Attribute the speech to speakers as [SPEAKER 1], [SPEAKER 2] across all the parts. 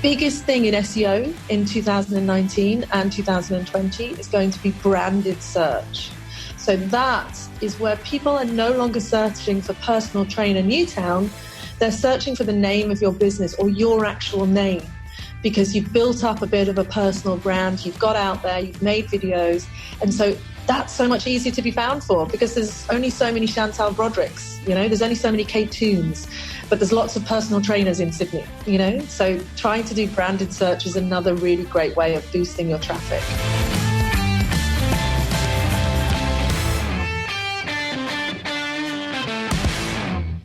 [SPEAKER 1] biggest thing in SEO in 2019 and 2020 is going to be branded search. So that is where people are no longer searching for personal trainer Newtown. They're searching for the name of your business or your actual name, because you've built up a bit of a personal brand, you've got out there, you've made videos. And so that's so much easier to be found for, because there's only so many Chantal Brodericks, there's only so many Toons, but there's lots of personal trainers in Sydney, So trying to do branded search is another really great way of boosting your traffic.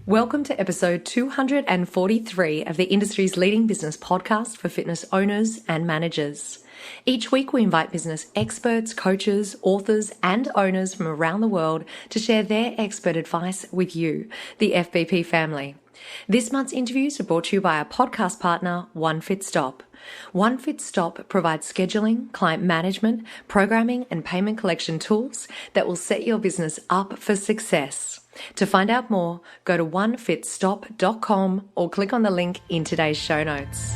[SPEAKER 2] Welcome to episode 243 of the industry's leading business podcast for fitness owners and managers. Each week we invite business experts, coaches, authors and owners from around the world to share their expert advice with you, the FBP family. This month's interviews are brought to you by our podcast partner, One Fit Stop. One Fit Stop provides scheduling, client management, programming and payment collection tools that will set your business up for success. To find out more, go to onefitstop.com or click on the link in today's show notes.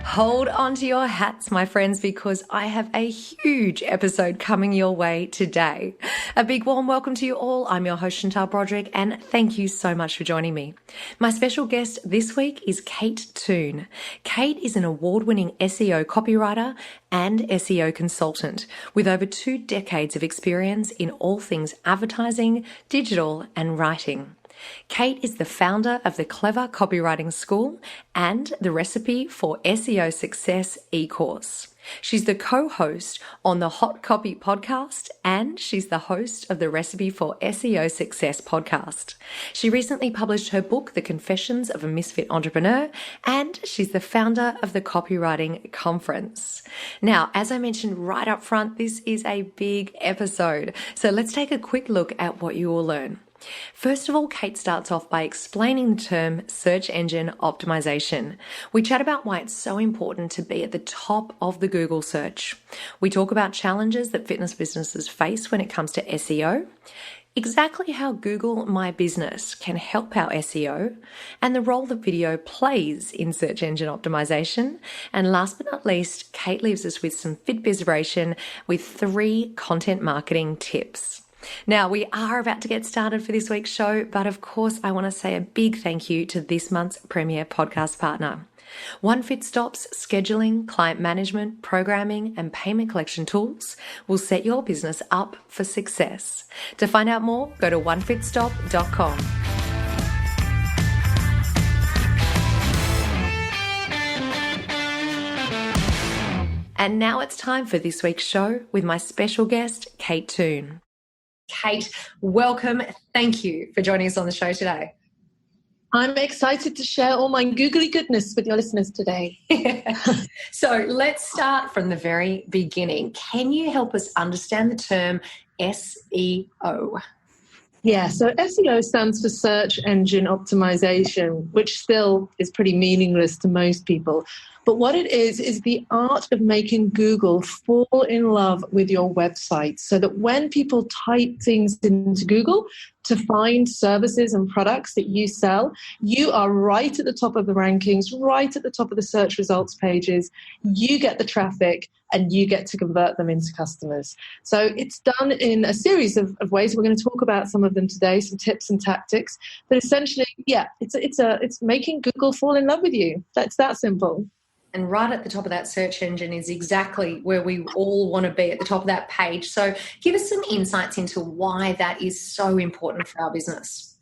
[SPEAKER 2] Hold on to your hats, my friends, because I have a huge episode coming your way today. A big warm welcome to you all. I'm your host, Chantal Broderick, and thank you so much for joining me. My special guest this week is Kate Toon. Kate is an award-winning SEO copywriter and SEO consultant with over 2 decades of experience in all things advertising, digital, and writing. Kate is the founder of the Clever Copywriting School and the Recipe for SEO Success eCourse. She's the co-host on the Hot Copy podcast, and she's the host of the Recipe for SEO Success podcast. She recently published her book, The Confessions of a Misfit Entrepreneur, and she's the founder of the Copywriting Conference. Now, as I mentioned right up front, this is a big episode. So let's take a quick look at what you will learn. First of all, Kate starts off by explaining the term search engine optimization. We chat about why it's so important to be at the top of the Google search. We talk about challenges that fitness businesses face when it comes to SEO, exactly how Google My Business can help our SEO, and the role that video plays in search engine optimization. And last but not least, Kate leaves us with some FitBizration with 3 content marketing tips. Now, we are about to get started for this week's show, but of course, I want to say a big thank you to this month's premier podcast partner. One Fit Stop's scheduling, client management, programming, and payment collection tools will set your business up for success. To find out more, go to onefitstop.com. And now it's time for this week's show with my special guest, Kate Toon. Kate, welcome. Thank you for joining us on the show today.
[SPEAKER 1] I'm excited to share all my googly goodness with your listeners today.
[SPEAKER 2] So let's start from the very beginning. Can you help us understand the term SEO?
[SPEAKER 1] Yeah, so SEO stands for search engine optimization, which still is pretty meaningless to most people. But what it is the art of making Google fall in love with your website, so that when people type things into Google to find services and products that you sell, you are right at the top of the rankings, right at the top of the search results pages. You get the traffic and you get to convert them into customers. So it's done in a series of ways. We're going to talk about some of them today, some tips and tactics. But essentially, yeah, it's making Google fall in love with you. That's that simple.
[SPEAKER 2] And right at the top of that search engine is exactly where we all want to be, at the top of that page. So give us some insights into why that is so important for our business.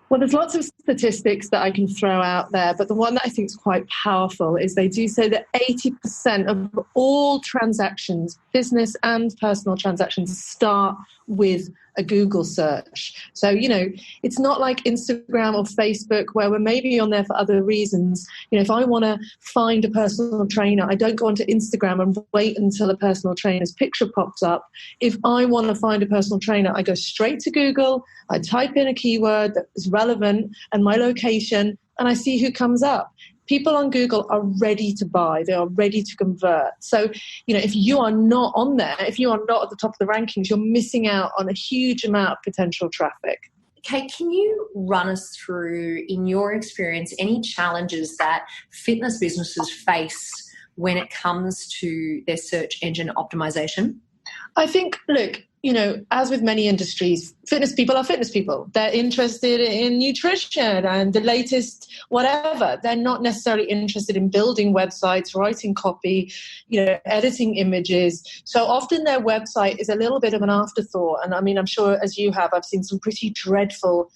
[SPEAKER 1] Well, there's lots of statistics that I can throw out there, but the one that I think is quite powerful is they do say that 80% of all transactions, business and personal transactions, start with a Google search. So, it's not like Instagram or Facebook where we're maybe on there for other reasons. If I want to find a personal trainer, I don't go onto Instagram and wait until a personal trainer's picture pops up. If I want to find a personal trainer, I go straight to Google, I type in a keyword that is relevant and my location, and I see who comes up. people on Google are ready to buy. They are ready to convert. So, if you are not on there, if you are not at the top of the rankings, you're missing out on a huge amount of potential traffic.
[SPEAKER 2] Kate, can you run us through, in your experience, any challenges that fitness businesses face when it comes to their search engine optimization?
[SPEAKER 1] I think, look, as with many industries, fitness people are fitness people. They're interested in nutrition and the latest whatever. They're not necessarily interested in building websites, writing copy, editing images. So often their website is a little bit of an afterthought. And I mean, I'm sure as you have, I've seen some pretty dreadful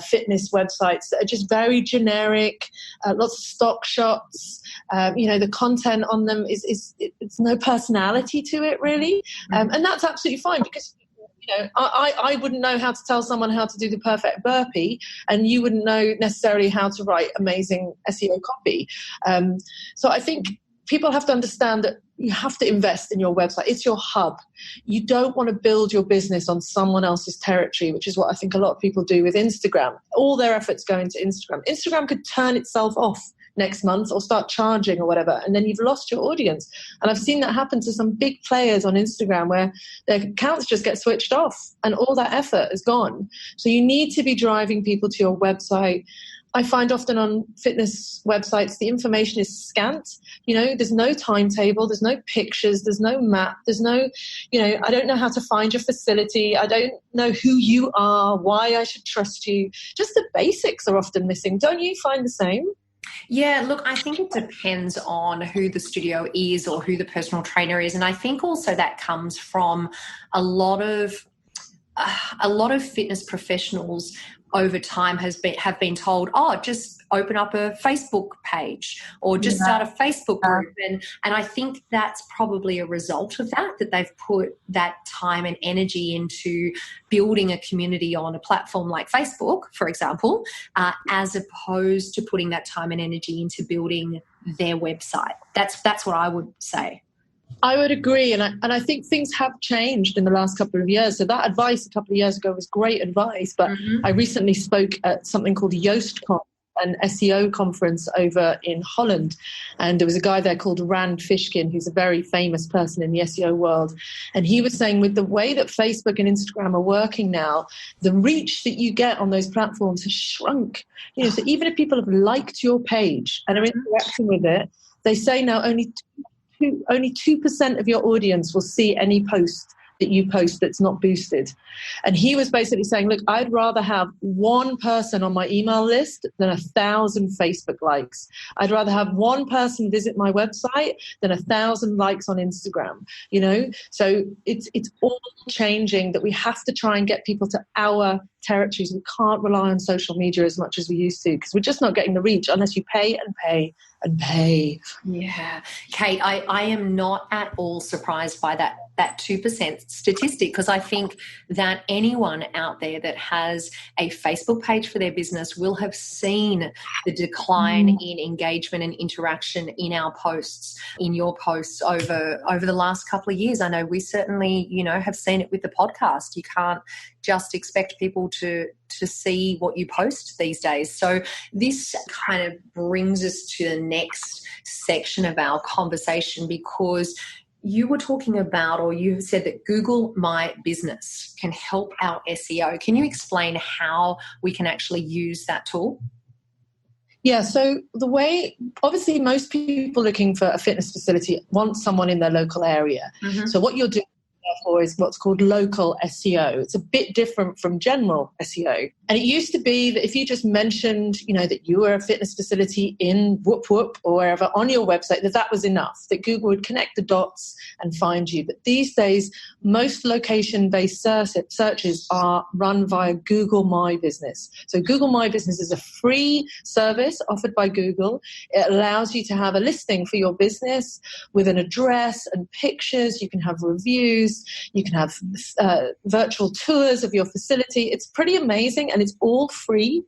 [SPEAKER 1] fitness websites that are just very generic, lots of stock shots. The content on them it's no personality to it really. And that's absolutely fine because I wouldn't know how to tell someone how to do the perfect burpee, and you wouldn't know necessarily how to write amazing SEO copy. So I think people have to understand that you have to invest in your website. It's your hub. You don't want to build your business on someone else's territory, which is what I think a lot of people do with Instagram. All their efforts go into Instagram. Instagram could turn itself off next month or start charging or whatever, and then you've lost your audience. And I've seen that happen to some big players on Instagram where their accounts just get switched off and all that effort is gone. So you need to be driving people to your website. I find often on fitness websites, the information is scant. There's no timetable, there's no pictures, there's no map, there's no, I don't know how to find your facility. I don't know who you are, why I should trust you. Just the basics are often missing. Don't you find the same?
[SPEAKER 2] Yeah, look, I think it depends on who the studio is or who the personal trainer is. And I think also that comes from a lot of fitness professionals over time have been told, just open up a Facebook page or just start a Facebook group. And I think that's probably a result of that they've put that time and energy into building a community on a platform like Facebook, for example, as opposed to putting that time and energy into building their website. That's what I would say.
[SPEAKER 1] I would agree, and I think things have changed in the last couple of years. So that advice a couple of years ago was great advice, but I recently spoke at something called YoastCon, an SEO conference over in Holland, and there was a guy there called Rand Fishkin, who's a very famous person in the SEO world, and he was saying with the way that Facebook and Instagram are working now, the reach that you get on those platforms has shrunk. So even if people have liked your page and are interacting with it, they say now only 2% of your audience will see any post that you post that's not boosted. And he was basically saying, look, I'd rather have one person on my email list than 1,000 Facebook likes. I'd rather have one person visit my website than 1,000 likes on Instagram, So it's all changing, that we have to try and get people to our territories. We can't rely on social media as much as we used to because we're just not getting the reach unless you pay and pay and pay.
[SPEAKER 2] Yeah. Kate, I am not at all surprised by that 2% statistic, because I think that anyone out there that has a Facebook page for their business will have seen the decline in engagement and interaction in our posts, in your posts over the last couple of years. I know we certainly, have seen it with the podcast. You can't just expect people to see what you post these days. So this kind of brings us to the next section of our conversation, because you were talking about, or you said that Google My Business can help our SEO. Can you explain how we can actually use that tool?
[SPEAKER 1] Yeah, so the way, obviously most people looking for a fitness facility want someone in their local area. So what you're doing therefore is what's called local SEO. It's a bit different from general SEO. And it used to be that if you just mentioned, that you were a fitness facility in Whoop Whoop or wherever on your website, that was enough, that Google would connect the dots and find you. But these days, most location-based searches are run via Google My Business. So Google My Business is a free service offered by Google. It allows you to have a listing for your business with an address and pictures. You can have reviews. You can have virtual tours of your facility. It's pretty amazing, and it's all free.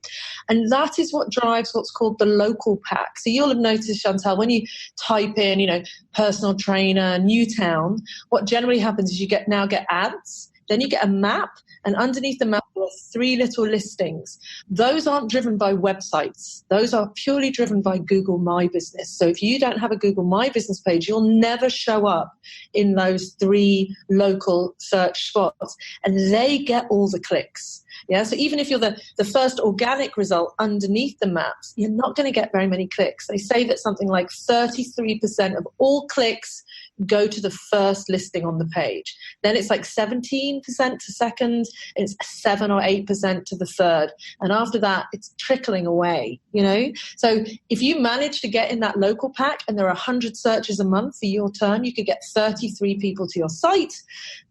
[SPEAKER 1] And that is what drives what's called the local pack. So you'll have noticed, Chantal, when you type in, personal trainer, Newtown, what generally happens is you now get ads. Then you get a map, and underneath the map there are 3 little listings. Those aren't driven by websites. Those are purely driven by Google My Business. So if you don't have a Google My Business page, you'll never show up in those 3 local search spots, and they get all the clicks. Yeah, so even if you're the first organic result underneath the maps, you're not going to get very many clicks. They say that something like 33% of all clicks go to the first listing on the page. Then it's like 17% to second, it's 7 or 8% to the third. And after that, it's trickling away, you know? So if you manage to get in that local pack and there are 100 searches a month for your turn, you could get 33 people to your site,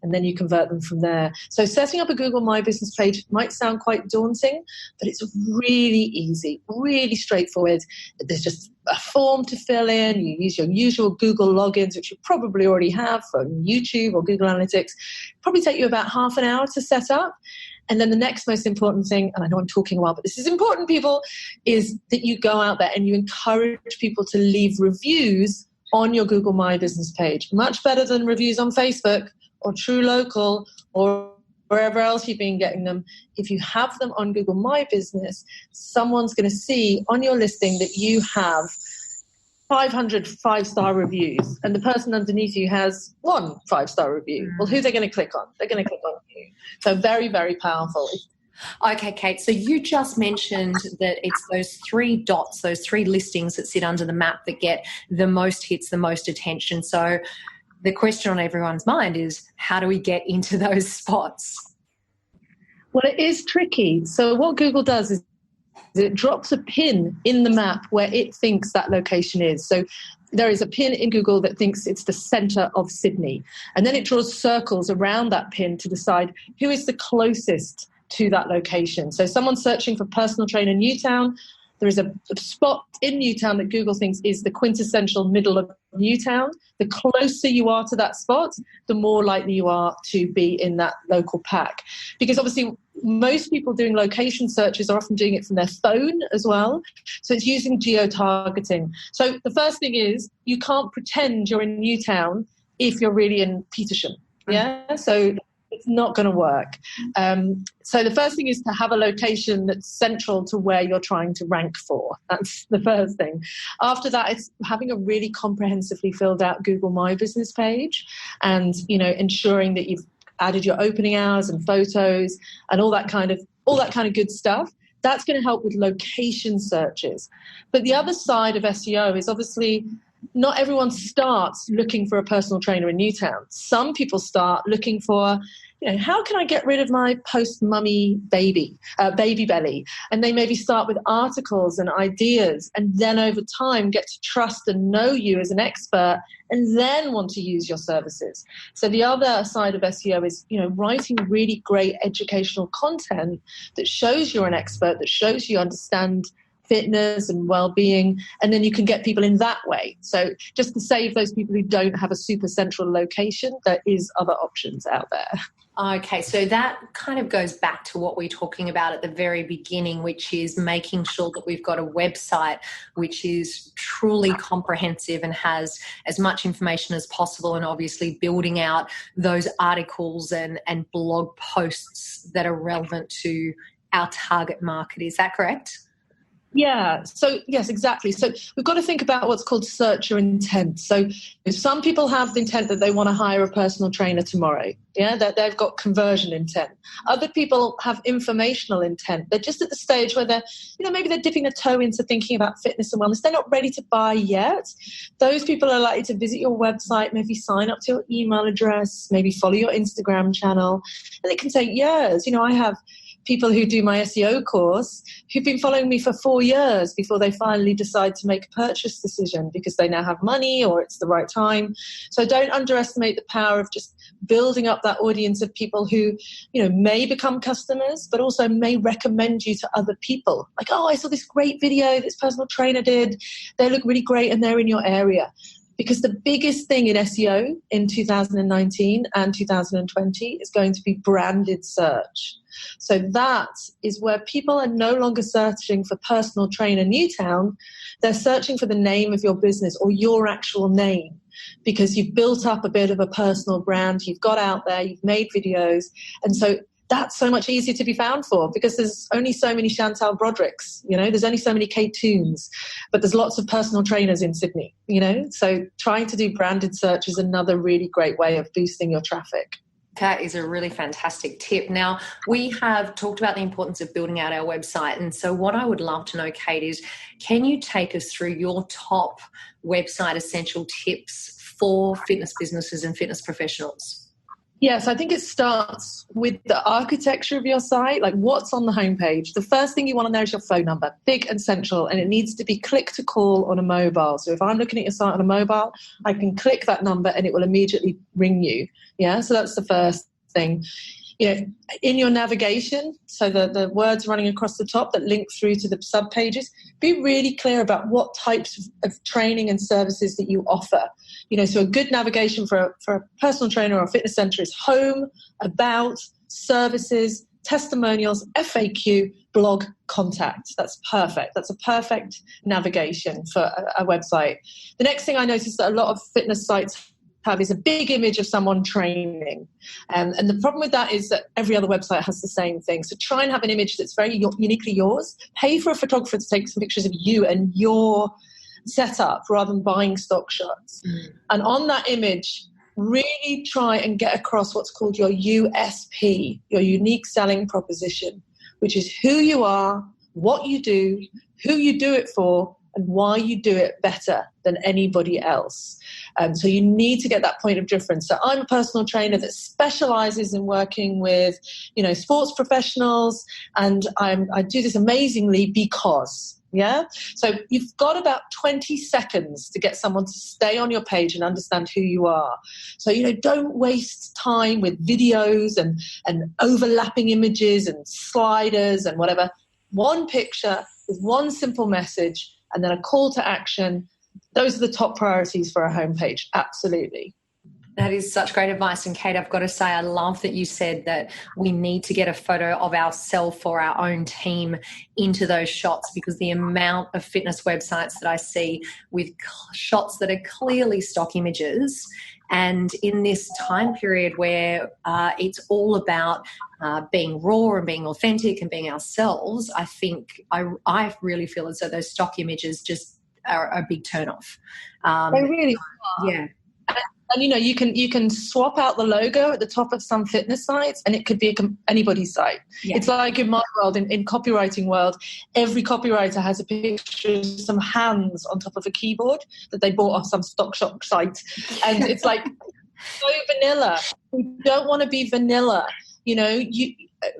[SPEAKER 1] and then you convert them from there. So setting up a Google My Business page might sound quite daunting, but it's really easy, really straightforward. There's just a form to fill in. You use your usual Google logins, which you probably already have from YouTube or Google Analytics. Probably take you about half an hour to set up. And then the next most important thing, and I know I'm talking a while, but this is important, people, is that you go out there and you encourage people to leave reviews on your Google My Business page. Much better than reviews on Facebook or True Local or wherever else you've been getting them. If you have them on Google My Business, someone's going to see on your listing that you have 500 5-star reviews, and the person underneath you has 1 5-star review. Well, who are they going to click on? They're going to click on you. So very, very powerful.
[SPEAKER 2] Okay, Kate, so you just mentioned that it's those 3 dots, those 3 listings that sit under the map that get the most hits, the most attention. So the question on everyone's mind is, how do we get into those spots?
[SPEAKER 1] Well, it is tricky. So what Google does is it drops a pin in the map where it thinks that location is. So there is a pin in Google that thinks it's the center of Sydney. And then it draws circles around that pin to decide who is the closest to that location. So someone searching for personal trainer Newtown, there is a spot in Newtown that Google thinks is the quintessential middle of Newtown. The closer you are to that spot, the more likely you are to be in that local pack. Because obviously most people doing location searches are often doing it from their phone as well. So it's using geo-targeting. So the first thing is you can't pretend you're in Newtown if you're really in Petersham. Yeah, so it's not going to work. So the first thing is to have a location that's central to where you're trying to rank for. That's the first thing. After that, it's having a really comprehensively filled out Google My Business page, and ensuring that you've added your opening hours and photos and all that kind of good stuff. That's going to help with location searches. But the other side of SEO is obviously not everyone starts looking for a personal trainer in Newtown. Some people start looking for, how can I get rid of my post-mummy baby belly? And they maybe start with articles and ideas, and then over time get to trust and know you as an expert, and then want to use your services. So the other side of SEO is, writing really great educational content that shows you're an expert, that shows you understand fitness and well-being, and then you can get people in that way. So just to save those people who don't have a super central location, there is other options out there.
[SPEAKER 2] Okay, so that kind of goes back to what we're talking about at the very beginning, which is making sure that we've got a website which is truly comprehensive and has as much information as possible, and obviously building out those articles and blog posts that are relevant to our target market. Is that correct?
[SPEAKER 1] Yeah. So yes, exactly. So we've got to think about what's called searcher intent. So if some people have the intent that they want to hire a personal trainer tomorrow, that they've got conversion intent. Other people have informational intent. They're just at the stage where they're, maybe they're dipping a toe into thinking about fitness and wellness. They're not ready to buy yet. Those people are likely to visit your website, maybe sign up to your email address, maybe follow your Instagram channel. And it can take years. I have people who do my SEO course who've been following me for 4 years before they finally decide to make a purchase decision because they now have money or it's the right time. So don't underestimate the power of just building up that audience of people who, may become customers, but also may recommend you to other people. Like, oh, I saw this great video this personal trainer did. They look really great and they're in your area. Because the biggest thing in SEO in 2019 and 2020 is going to be branded search. So that is where people are no longer searching for personal trainer Newtown. They're searching for the name of your business or your actual name. because you've built up a bit of a personal brand, you've got out there, you've made videos, and so that's so much easier to be found for, because there's only so many Chantal Brodricks, there's only so many Toons, but there's lots of personal trainers in Sydney, so trying to do branded search is another really great way of boosting your traffic.
[SPEAKER 2] That is a really fantastic tip. Now, we have talked about the importance of building out our website. And so what I would love to know, Kate, is can you take us through your top website essential tips for fitness businesses and fitness professionals?
[SPEAKER 1] Yes, I think it starts with the architecture of your site, like what's on the homepage. The first thing you want to know is your phone number, big and central, and it needs to be click to call on a mobile. So if I'm looking at your site on a mobile, I can click that number and it will immediately ring you. Yeah, so that's the first thing. In your navigation, so the words running across the top that link through to the subpages, be really clear about what types of training and services that you offer. So a good navigation for a personal trainer or a fitness center is home, about, services, testimonials, FAQ, blog, contact. That's perfect. That's a perfect navigation for a website. The next thing I noticed that a lot of fitness sites have is a big image of someone training. And the problem with that is that every other website has the same thing. So try and have an image that's very uniquely yours. Pay for a photographer to take some pictures of you and your setup rather than buying stock shots. And on that image, really try and get across what's called your USP, your unique selling proposition, which is who you are, what you do, who you do it for, and why you do it better than anybody else. So you need to get that point of difference. So I'm a personal trainer that specializes in working with, sports professionals, and I do this amazingly because, yeah? So you've got about 20 seconds to get someone to stay on your page and understand who you are. So, don't waste time with videos and overlapping images and sliders and whatever. One picture with one simple message, and then a call to action. Those are the top priorities for a homepage. Absolutely.
[SPEAKER 2] That is such great advice. And Kate, I've got to say, I love that you said that we need to get a photo of ourselves or our own team into those shots, because the amount of fitness websites that I see with shots that are clearly stock images, and in this time period where it's all about being raw and being authentic and being ourselves, I think I really feel as though those stock images just are a big turnoff.
[SPEAKER 1] They really are. Yeah. And you can swap out the logo at the top of some fitness sites, and it could be anybody's site. Yeah. It's like in my world, in copywriting world, every copywriter has a picture of some hands on top of a keyboard that they bought off some stock shop site, and it's like so vanilla. We don't want to be vanilla.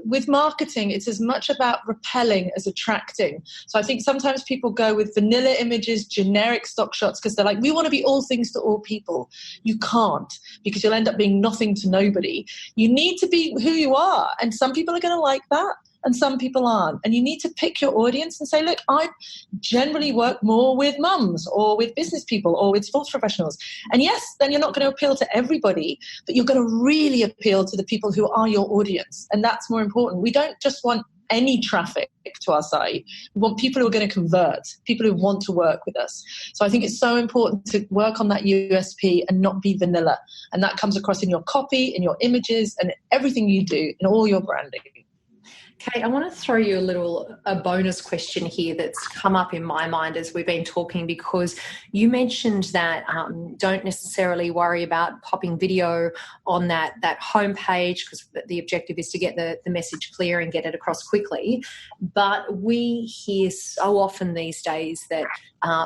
[SPEAKER 1] With marketing, it's as much about repelling as attracting. So I think sometimes people go with vanilla images, generic stock shots, because they're like, we want to be all things to all people. You can't, because you'll end up being nothing to nobody. You need to be who you are. And some people are going to like that, and some people aren't. And you need to pick your audience and say, look, I generally work more with mums or with business people or with sports professionals. And yes, then you're not going to appeal to everybody, but you're going to really appeal to the people who are your audience. And that's more important. We don't just want any traffic to our site. We want people who are going to convert, people who want to work with us. So I think it's so important to work on that USP and not be vanilla. And that comes across in your copy, in your images, and everything you do, in all your branding.
[SPEAKER 2] Kate, I want to throw you a bonus question here that's come up in my mind as we've been talking, because you mentioned that don't necessarily worry about popping video on that homepage, because the objective is to get the message clear and get it across quickly. But we hear so often these days that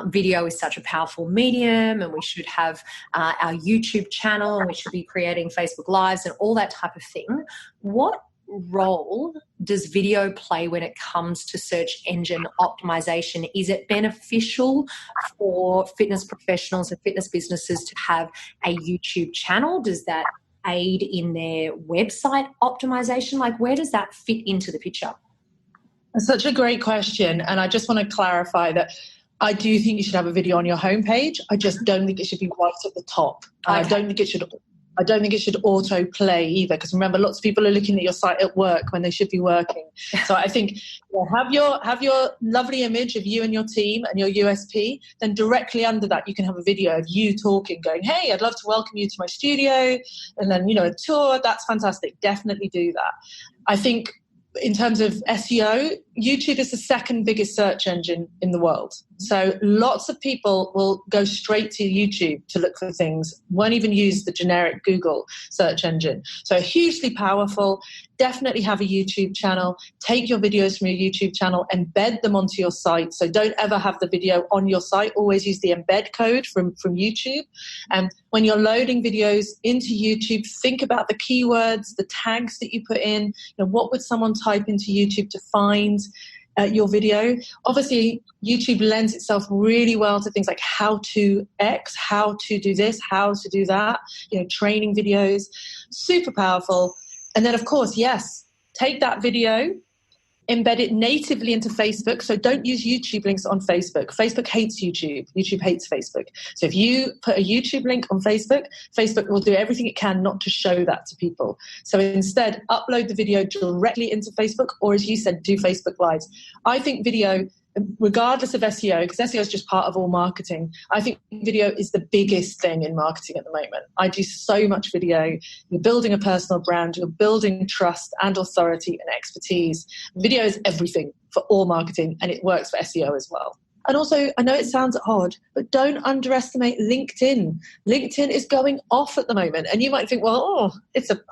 [SPEAKER 2] video is such a powerful medium, and we should have our YouTube channel, and we should be creating Facebook Lives and all that type of thing. What role does video play when it comes to search engine optimization? Is it beneficial for fitness professionals and fitness businesses to have a YouTube channel? Does that aid in their website optimization? Like, where does that fit into the picture?
[SPEAKER 1] That's such a great question. And I just want to clarify that I do think you should have a video on your homepage. I just don't think it should be right at the top. Okay. I don't think it should I don't think it should autoplay either, because remember, lots of people are looking at your site at work when they should be working. So I think have your lovely image of you and your team and your USP. Then directly under that, you can have a video of you talking, going, "Hey, I'd love to welcome you to my studio," and then a tour. That's fantastic. Definitely do that. I think in terms of SEO, YouTube is the second biggest search engine in the world. So lots of people will go straight to YouTube to look for things, won't even use the generic Google search engine. So hugely powerful. Definitely have a YouTube channel. Take your videos from your YouTube channel, embed them onto your site. So don't ever have the video on your site. Always use the embed code from YouTube. And when you're loading videos into YouTube, think about the keywords, the tags that you put in. What would someone type into YouTube to find your video? Obviously, YouTube lends itself really well to things like how to X, how to do this, how to do that, training videos, super powerful. And then, of course, yes, take that video, embed it natively into Facebook. So don't use YouTube links on Facebook. Facebook hates YouTube. YouTube hates Facebook. So if you put a YouTube link on Facebook, Facebook will do everything it can not to show that to people. So instead, upload the video directly into Facebook, or as you said, do Facebook Lives. I think video, regardless of SEO, because SEO is just part of all marketing, I think video is the biggest thing in marketing at the moment. I do so much video. You're building a personal brand, you're building trust and authority and expertise. Video is everything for all marketing, and it works for SEO as well. And also, I know it sounds odd, but don't underestimate LinkedIn. LinkedIn is going off at the moment. And you might think, well,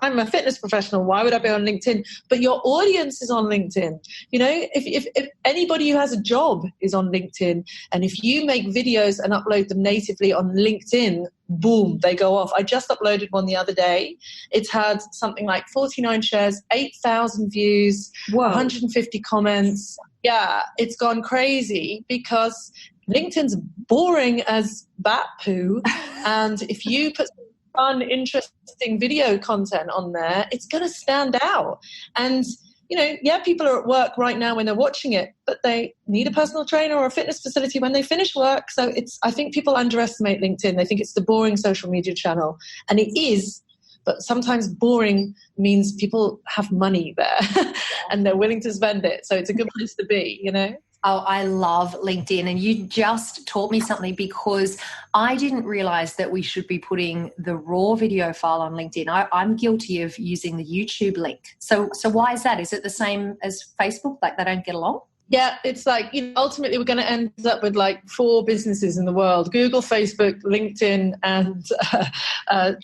[SPEAKER 1] I'm a fitness professional. Why would I be on LinkedIn? But your audience is on LinkedIn. If anybody who has a job is on LinkedIn, and if you make videos and upload them natively on LinkedIn, boom, they go off. I just uploaded one the other day. It's had something like 49 shares, 8,000 views, 150 comments. Yeah, it's gone crazy because LinkedIn's boring as bat poo. And if you put fun, interesting video content on there, it's going to stand out. And, people are at work right now when they're watching it, but they need a personal trainer or a fitness facility when they finish work. So I think people underestimate LinkedIn. They think it's the boring social media channel. And it is. But sometimes boring means people have money there and they're willing to spend it. So it's a good place to be,
[SPEAKER 2] Oh, I love LinkedIn. And you just taught me something, because I didn't realize that we should be putting the raw video file on LinkedIn. I'm guilty of using the YouTube link. So why is that? Is it the same as Facebook? Like they don't get along?
[SPEAKER 1] Yeah, it's like, ultimately we're going to end up with like 4 businesses in the world: Google, Facebook, LinkedIn, and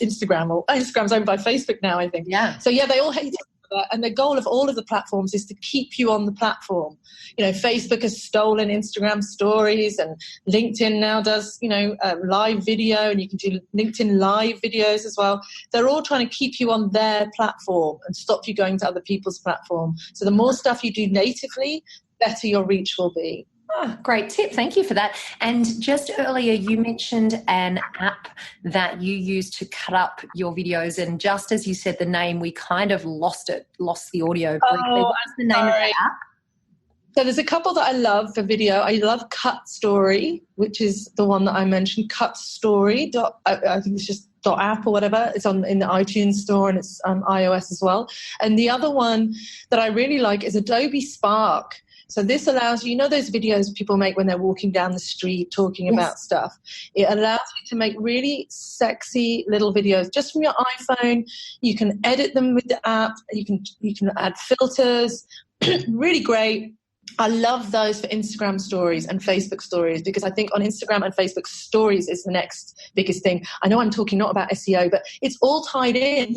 [SPEAKER 1] Instagram. Or Instagram's owned by Facebook now, I think.
[SPEAKER 2] Yeah.
[SPEAKER 1] So yeah, they all hate each other. And the goal of all of the platforms is to keep you on the platform. Facebook has stolen Instagram stories, and LinkedIn now does, live video, and you can do LinkedIn live videos as well. They're all trying to keep you on their platform and stop you going to other people's platform. So the more stuff you do natively, better your reach will be.
[SPEAKER 2] Oh, great tip. Thank you for that. And just earlier, you mentioned an app that you use to cut up your videos. And just as you said the name, we kind of lost the audio. What's the name of the app?
[SPEAKER 1] So there's a couple that I love for video. I love Cut Story, which is the one that I mentioned, Cut Story. I think it's just .app or whatever. It's in the iTunes store, and it's on iOS as well. And the other one that I really like is Adobe Spark. So this allows you, those videos people make when they're walking down the street talking about stuff. It allows you to make really sexy little videos just from your iPhone. You can edit them with the app. You can add filters. Really great. I love those for Instagram stories and Facebook stories, because I think on Instagram and Facebook stories is the next biggest thing. I know I'm talking not about SEO, but it's all tied in.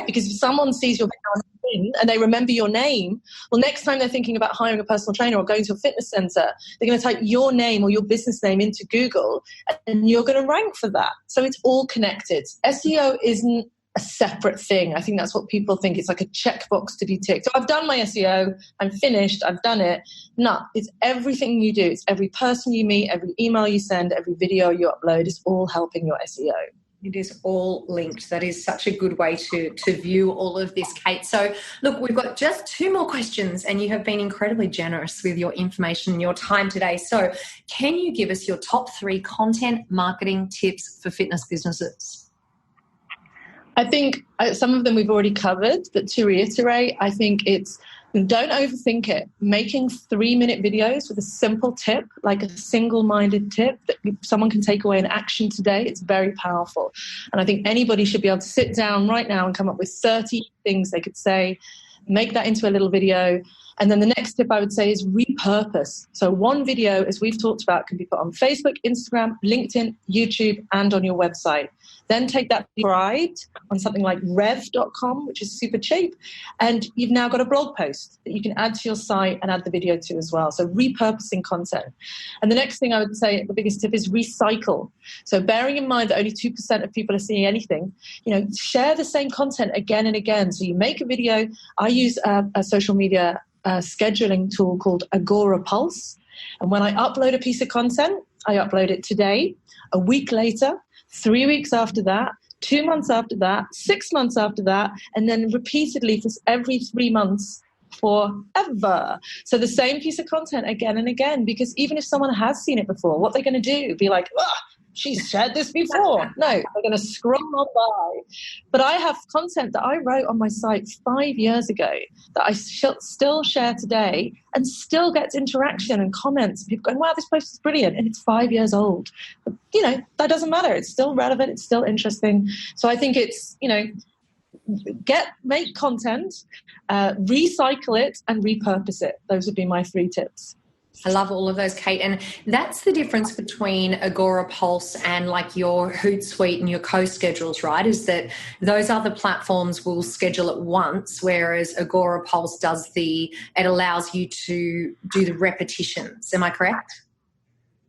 [SPEAKER 1] Because if someone sees your video on LinkedIn and they remember your name, well, next time they're thinking about hiring a personal trainer or going to a fitness center, they're going to type your name or your business name into Google, and you're going to rank for that. So it's all connected. SEO isn't a separate thing. I think that's what people think. It's like a checkbox to be ticked. So I've done my SEO, I'm finished, I've done it. No, it's everything you do. It's every person you meet, every email you send, every video you upload is all helping your SEO.
[SPEAKER 2] It is all linked. That is such a good way to view all of this, Kate. So look, we've got just 2 more questions, and you have been incredibly generous with your information and your time today. So can you give us your top 3 content marketing tips for fitness businesses?
[SPEAKER 1] I think some of them we've already covered, but to reiterate, I think it's don't overthink it. Making 3-minute videos with a simple tip, like a single-minded tip that someone can take away in action today, it's very powerful. And I think anybody should be able to sit down right now and come up with 30 things they could say, make that into a little video. And then the next tip I would say is repurpose. So one video, as we've talked about, can be put on Facebook, Instagram, LinkedIn, YouTube, and on your website. Then take that described on something like rev.com, which is super cheap. And you've now got a blog post that you can add to your site and add the video to as well. So repurposing content. And the next thing I would say, the biggest tip is recycle. So bearing in mind that only 2% of people are seeing anything, share the same content again and again. So you make a video. I use a social media scheduling tool called Agora Pulse. And when I upload a piece of content, I upload it today, a week later, 3 weeks after that, 2 months after that, 6 months after that, and then repeatedly for every 3 months forever. So the same piece of content again and again, because even if someone has seen it before, what they're going to do? Be like, she's shared this before. No, they're going to scroll on by. But I have content that I wrote on my site 5 years ago that I still share today and still gets interaction and comments. People going, wow, this post is brilliant. And it's 5 years old. But, that doesn't matter. It's still relevant. It's still interesting. So I think it's, make content, recycle it and repurpose it. Those would be my 3 tips.
[SPEAKER 2] I love all of those, Kate. And that's the difference between Agora Pulse and like your Hootsuite and your co-schedules, right? Is that those other platforms will schedule it once, whereas Agora Pulse it allows you to do the repetitions. Am I correct?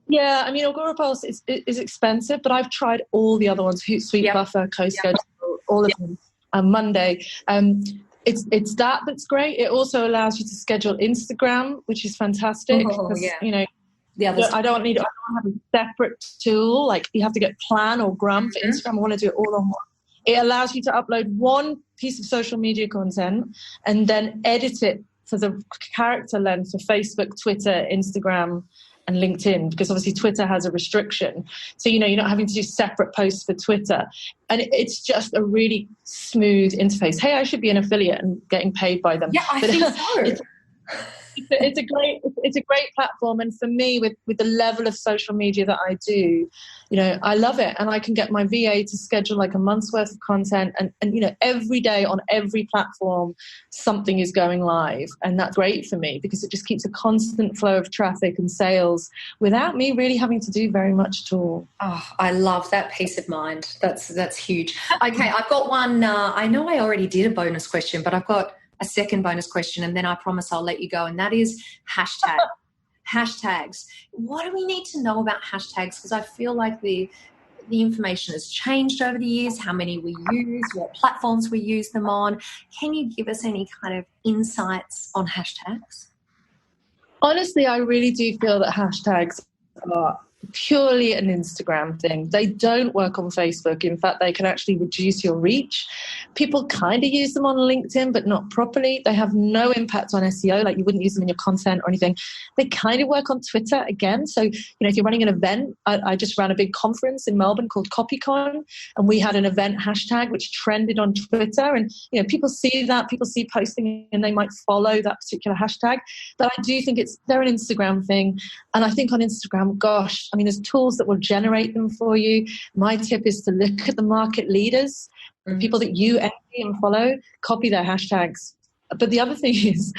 [SPEAKER 1] Yeah, Agora Pulse is expensive, but I've tried all the other ones, Hootsuite, Buffer, co-schedule, all of them, Monday. It's that's great. It also allows you to schedule Instagram, which is fantastic. I don't have a separate tool. Like you have to get Plan or Gram for Instagram. I want to do it all on one. It allows you to upload one piece of social media content and then edit it for the character length for Facebook, Twitter, Instagram, and LinkedIn, because obviously Twitter has a restriction. So, you're not having to do separate posts for Twitter. And it's just a really smooth interface. Hey, I should be an affiliate and getting paid by them.
[SPEAKER 2] Yeah, I think so.
[SPEAKER 1] It's a great platform. And for me, with the level of social media that I do, I love it. And I can get my VA to schedule like a month's worth of content. And every day on every platform, something is going live. And that's great for me because it just keeps a constant flow of traffic and sales without me really having to do very much at all.
[SPEAKER 2] Oh, I love that peace of mind. That's huge. Okay, I've got one. I know I already did a bonus question, but I've got a second bonus question, and then I promise I'll let you go, and that is hashtags. What do we need to know about hashtags? Because I feel like the information has changed over the years, how many we use, what platforms we use them on. Can you give us any kind of insights on hashtags?
[SPEAKER 1] Honestly, I really do feel that hashtags are purely an Instagram thing. They don't work on Facebook. In fact, they can actually reduce your reach. People kind of use them on LinkedIn, but not properly. They have no impact on SEO, like you wouldn't use them in your content or anything. They kind of work on Twitter again. So, if you're running an event, I just ran a big conference in Melbourne called CopyCon, and we had an event hashtag which trended on Twitter. And, people see that, people see posting and they might follow that particular hashtag. But I do think they're an Instagram thing. And I think on Instagram, gosh, there's tools that will generate them for you. My tip is to look at the market leaders, the people that you envy and follow, copy their hashtags. But the other thing is,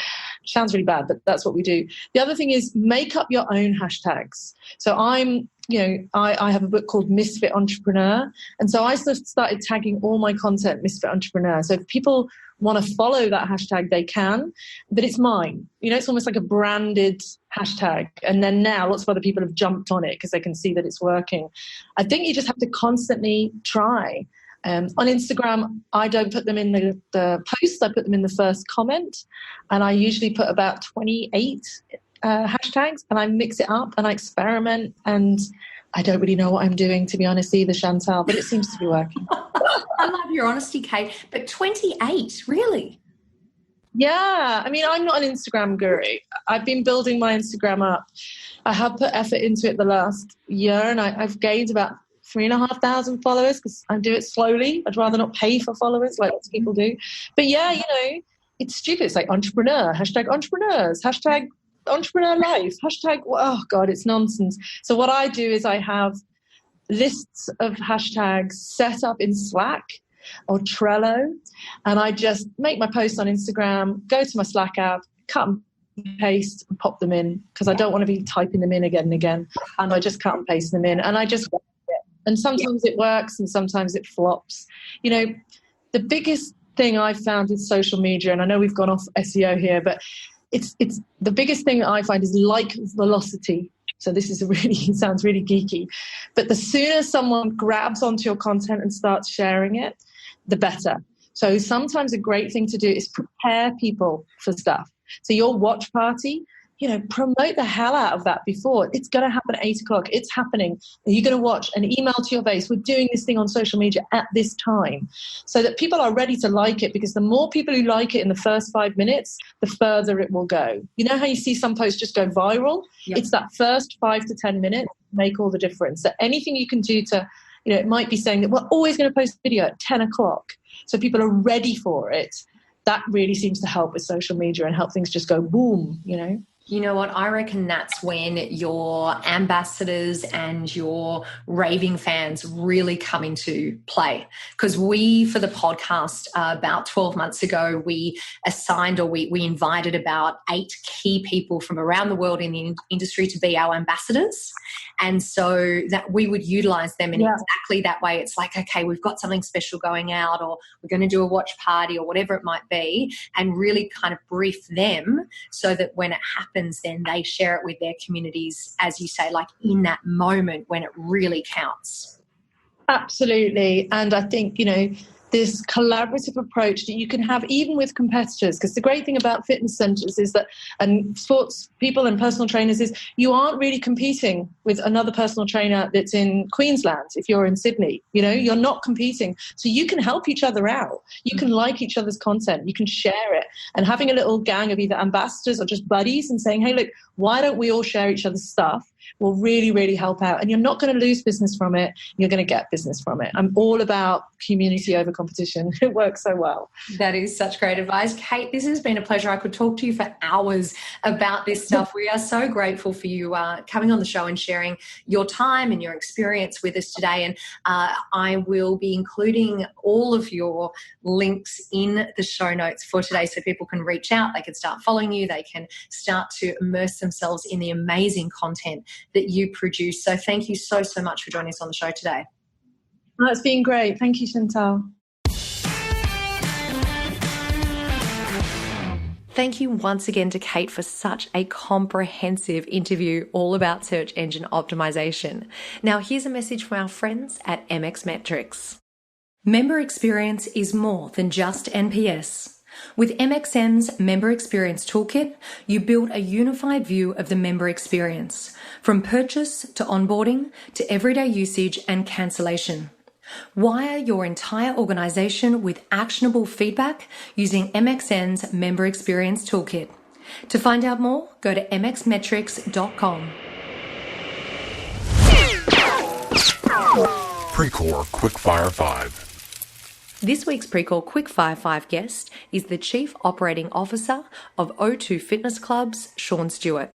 [SPEAKER 1] sounds really bad, but that's what we do. The other thing is make up your own hashtags. So I have a book called Misfit Entrepreneur. And so I sort of started tagging all my content Misfit Entrepreneur. So if people want to follow that hashtag, they can, but it's mine. It's almost like a branded hashtag. And then now lots of other people have jumped on it because they can see that it's working. I think you just have to constantly try. On Instagram, I don't put them in the post. I put them in the first comment. And I usually put about 28 hashtags, and I mix it up and I experiment. And I don't really know what I'm doing, to be honest, either, Chantal, but it seems to be working.
[SPEAKER 2] I love your honesty, Kate. But 28, really?
[SPEAKER 1] Yeah. I'm not an Instagram guru. I've been building my Instagram up. I have put effort into it the last year, and I've gained about 3,500 followers because I do it slowly. I'd rather not pay for followers like lots of people do. But yeah, it's stupid. It's like entrepreneur, hashtag entrepreneurs, hashtag entrepreneur life, hashtag, oh God, it's nonsense. So what I do is I have lists of hashtags set up in Slack or Trello, and I just make my posts on Instagram, go to my Slack app, cut and paste and pop them in because I don't want to be typing them in again and again. And I just cut and paste them in, and I just work it. And sometimes it works and sometimes it flops. The biggest thing I've found with social media, and I know we've gone off SEO here, but it's the biggest thing that I find is like velocity. So this is sounds really geeky, but the sooner someone grabs onto your content and starts sharing it, the better. So sometimes a great thing to do is prepare people for stuff. So your watch party, promote the hell out of that before. It's going to happen at 8 o'clock. It's happening. You're going to watch an email to your base. We're doing this thing on social media at this time so that people are ready to like it, because the more people who like it in the first 5 minutes, the further it will go. You know how you see some posts just go viral? Yep. It's that first 5 to 10 minutes make all the difference. So anything you can do to, it might be saying that we're always going to post a video at 10 o'clock so people are ready for it. That really seems to help with social media and help things just go boom,
[SPEAKER 2] You know what? I reckon that's when your ambassadors and your raving fans really come into play. Because for the podcast, about 12 months ago, we assigned or we invited about 8 key people from around the world in the industry to be our ambassadors. And so that we would utilize them in exactly that way. It's like, okay, we've got something special going out, or we're going to do a watch party or whatever it might be, and really kind of brief them so that when it happens, then they share it with their communities, as you say, like in that moment when it really counts.
[SPEAKER 1] Absolutely. And I think, this collaborative approach that you can have even with competitors, because the great thing about fitness centers is that, and sports people and personal trainers, is you aren't really competing with another personal trainer that's in Queensland if you're in Sydney. You're not competing. So you can help each other out. You can like each other's content. You can share it. And having a little gang of either ambassadors or just buddies and saying, hey, look, why don't we all share each other's stuff, will really, really help out. And you're not going to lose business from it. You're going to get business from it. I'm all about community over competition. It works so well.
[SPEAKER 2] That is such great advice. Kate, this has been a pleasure. I could talk to you for hours about this stuff. We are so grateful for you coming on the show and sharing your time and your experience with us today. And I will be including all of your links in the show notes for today so people can reach out. They can start following you. They can start to immerse themselves in the amazing content that you produce. So thank you so much for joining us on the show today.
[SPEAKER 1] Oh, it's been great. Thank you, Chantal.
[SPEAKER 2] Thank you once again to Kate for such a comprehensive interview all about search engine optimization. Now here's a message from our friends at MX Metrics. Member experience is more than just NPS. With MXM's Member Experience Toolkit, you build a unified view of the member experience, from purchase to onboarding to everyday usage and cancellation. Wire your entire organization with actionable feedback using MXN's Member Experience Toolkit. To find out more, go to mxmetrics.com.
[SPEAKER 3] Precore Quickfire 5.
[SPEAKER 2] This week's Precore Quickfire 5 guest is the Chief Operating Officer of O2 Fitness Club's Sean Stewart.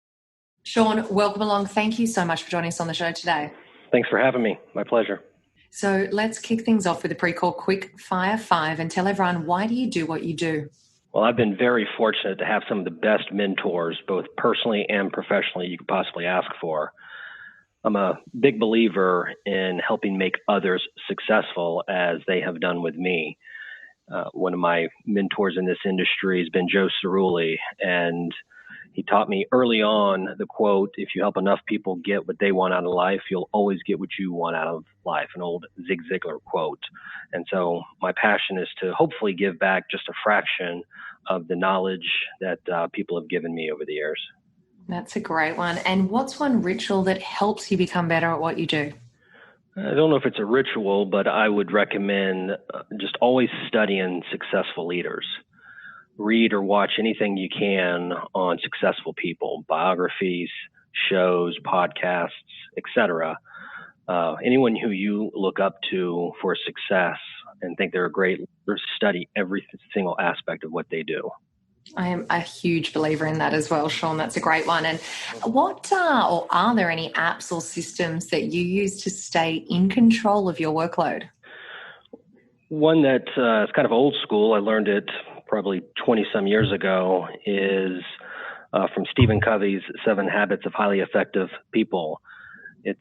[SPEAKER 2] Sean, welcome along. Thank you so much for joining us on the show today.
[SPEAKER 4] Thanks for having me. My pleasure.
[SPEAKER 2] So let's kick things off with the Precore Quickfire 5 and tell everyone, why do you do what you do?
[SPEAKER 4] Well, I've been very fortunate to have some of the best mentors, both personally and professionally, you could possibly ask for. I'm a big believer in helping make others successful as they have done with me. One of my mentors in this industry has been Joe Cerulli, and he taught me early on the quote, if you help enough people get what they want out of life, you'll always get what you want out of life, an old Zig Ziglar quote. And so my passion is to hopefully give back just a fraction of the knowledge that people have given me over the years.
[SPEAKER 2] That's a great one. And what's one ritual that helps you become better at what you do?
[SPEAKER 4] I don't know if it's a ritual, but I would recommend just always studying successful leaders. Read or watch anything you can on successful people, biographies, shows, podcasts, etc. anyone who you look up to for success and think they're a great leader, study every single aspect of what they do.
[SPEAKER 2] I am a huge believer in that as well, Sean. That's a great one. And what or are there any apps or systems that you use to stay in control of your workload?
[SPEAKER 4] One that is kind of old school, I learned it probably 20 some years ago, is from Stephen Covey's 7 Habits of Highly Effective People. It's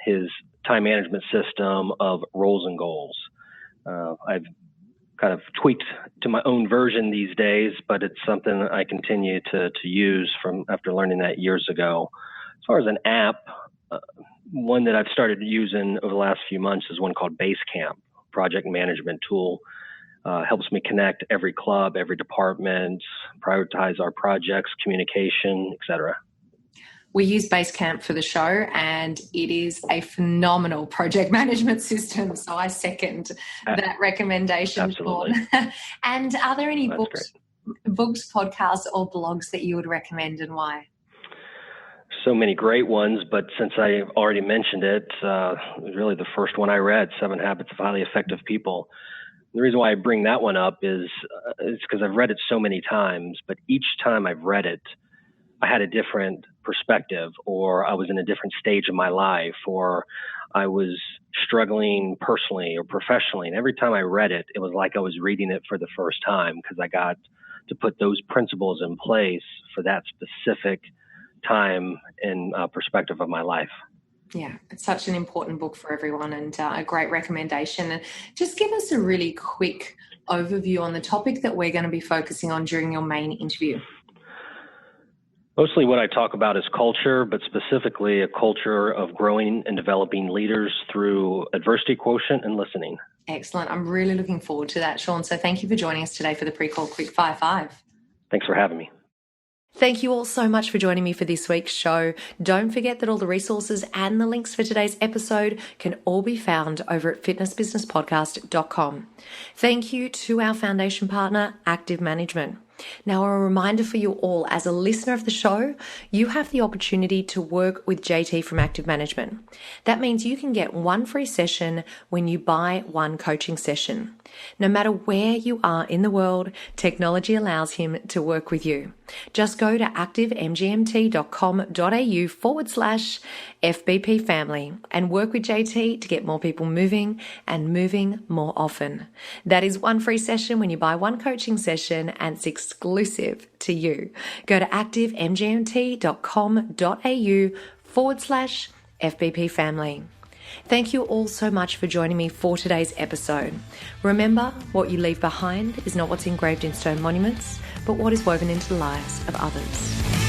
[SPEAKER 4] his time management system of roles and goals. I've kind of tweaked to my own version these days, but it's something I continue to use from after learning that years ago. As far as an app, one that I've started using over the last few months is one called Basecamp, project management tool. Helps me connect every club, every department, prioritize our projects, communication, etc.
[SPEAKER 2] We use Basecamp for the show, and it is a phenomenal project management system. So I second that recommendation.
[SPEAKER 4] Absolutely.
[SPEAKER 2] And are there any
[SPEAKER 4] That's
[SPEAKER 2] books, podcasts, or blogs that you would recommend, and why?
[SPEAKER 4] So many great ones, but since I already mentioned it, really the first one I read, 7 Habits of Highly Effective People. The reason why I bring that one up is because I've read it so many times, but each time I've read it, I had a different perspective, or I was in a different stage of my life, or I was struggling personally or professionally. And every time I read it, it was like I was reading it for the first time, because I got to put those principles in place for that specific time and perspective of my life.
[SPEAKER 2] Yeah, it's such an important book for everyone, and a great recommendation. And just give us a really quick overview on the topic that we're going to be focusing on during your main interview.
[SPEAKER 4] Mostly what I talk about is culture, but specifically a culture of growing and developing leaders through adversity quotient and listening.
[SPEAKER 2] Excellent. I'm really looking forward to that, Sean. So thank you for joining us today for the Pre-Call Quick Fire 5.
[SPEAKER 4] Thanks for having me.
[SPEAKER 2] Thank you all so much for joining me for this week's show. Don't forget that all the resources and the links for today's episode can all be found over at fitnessbusinesspodcast.com. Thank you to our foundation partner, Active Management. Now, a reminder for you all, as a listener of the show, you have the opportunity to work with JT from Active Management. That means you can get 1 free session when you buy 1 coaching session. No matter where you are in the world, technology allows him to work with you. Just go to activemgmt.com.au/FBP family and work with JT to get more people moving and moving more often. That is 1 free session when you buy 1 coaching session, and it's exclusive to you. Go to activemgmt.com.au/FBP family. Thank you all so much for joining me for today's episode. Remember, what you leave behind is not what's engraved in stone monuments, but what is woven into the lives of others.